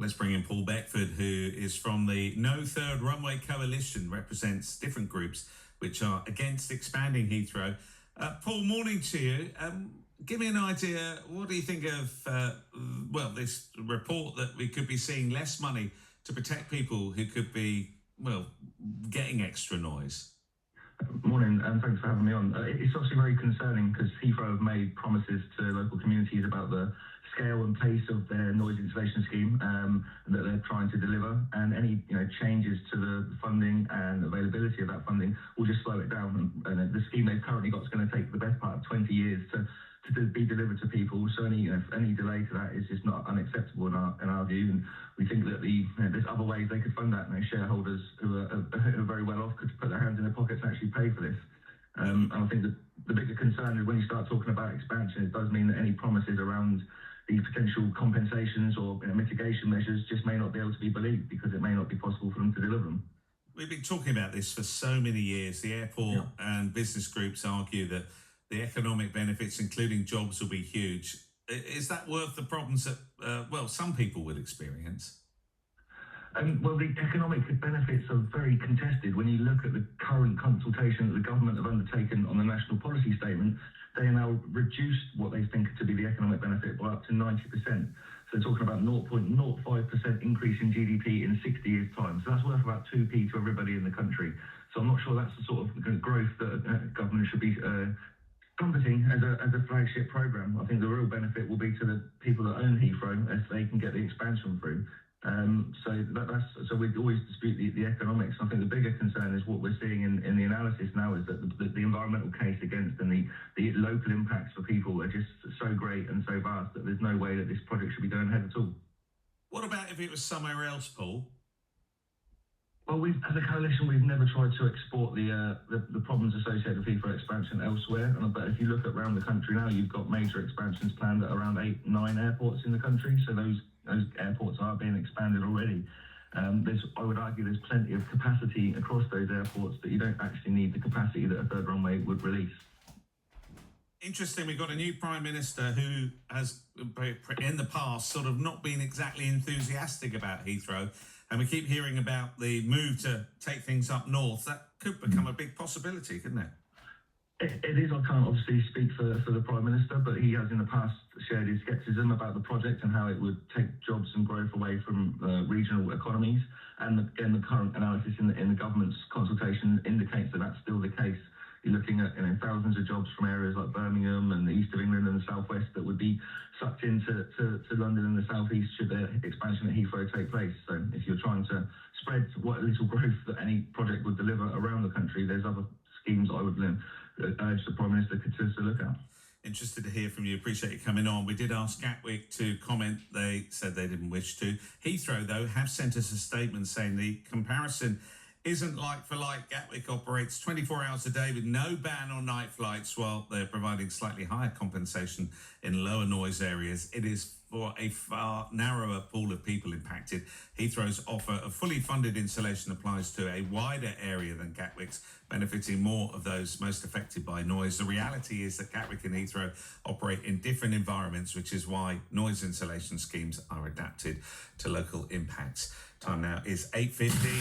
Let's bring in Paul Beckford, who is from the No Third Runway Coalition, represents different groups which are against expanding Heathrow. Paul, morning to you. Give me an idea, what do you think of, this report that we could be seeing less money to protect people who could be, getting extra noise? Morning, and thanks for having me on. It's obviously very concerning because Heathrow have made promises to local communities about the scale and pace of their noise insulation scheme that they're trying to deliver, and any changes to the funding and availability of that funding will just slow it down. And the scheme they've currently got is going to take the best part of 20 years to be delivered to people. So any delay to that is just not unacceptable in our view. And we think that there's other ways they could fund that. And shareholders who are very well off could put their hands in their pockets and actually pay for this. And I think that the bigger concern is when you start talking about expansion, it does mean that any promises around these potential compensations or mitigation measures just may not be able to be believed because it may not be possible for them to deliver them. We've been talking about this for so many years. The airport and business groups argue that the economic benefits, including jobs, will be huge. Is that worth the problems that, some people will experience? The economic benefits are very contested. When you look at the current consultation that the government have undertaken on the National Policy Statement, they are now reduced what they think to be the economic benefit by up to 90%. So they're talking about 0.05% increase in GDP in 60 years' time. So that's worth about 2p to everybody in the country. So I'm not sure that's the sort of growth that government should be trumpeting as a flagship programme. I think the real benefit will be to the people that own Heathrow as they can get the expansion through. So we always dispute the economics. I think the bigger concern is what we're seeing in the analysis now is that the environmental case against and the local impacts for people are just so great and so vast that there's no way that this project should be going ahead at all. What about if it was somewhere else, Paul? Well, as a coalition, we've never tried to export the problems associated with Heathrow expansion elsewhere. But if you look around the country now, you've got major expansions planned at around 8-9 airports in the country. So those airports are being expanded already. I would argue there's plenty of capacity across those airports that you don't actually need the capacity that a third runway would release. Interesting, we've got a new Prime Minister who has, in the past, sort of not been exactly enthusiastic about Heathrow. And we keep hearing about the move to take things up north. That could become a big possibility, couldn't it? It is. I can't obviously speak for the Prime Minister, but he has in the past shared his scepticism about the project and how it would take jobs and growth away from regional economies. And again, the current analysis in the government's consultation indicates that that's still the case. You're looking at thousands of jobs from areas like Birmingham and the east of England and the southwest that would be sucked into London and the southeast should the expansion at Heathrow take place. So if you're trying to spread what little growth that any project would deliver around the country, there's other schemes I would urge the Prime Minister to look at. Interested to hear from you. Appreciate you coming on. We did ask Gatwick to comment. They said they didn't wish to. Heathrow, though, have sent us a statement saying the comparison isn't like for like. Gatwick operates 24 hours a day with no ban on night flights while they're providing slightly higher compensation in lower noise areas. It is for a far narrower pool of people impacted. Heathrow's offer of fully funded insulation applies to a wider area than Gatwick's, benefiting more of those most affected by noise. The reality is that Gatwick and Heathrow operate in different environments, which is why noise insulation schemes are adapted to local impacts. Time now is 8:50.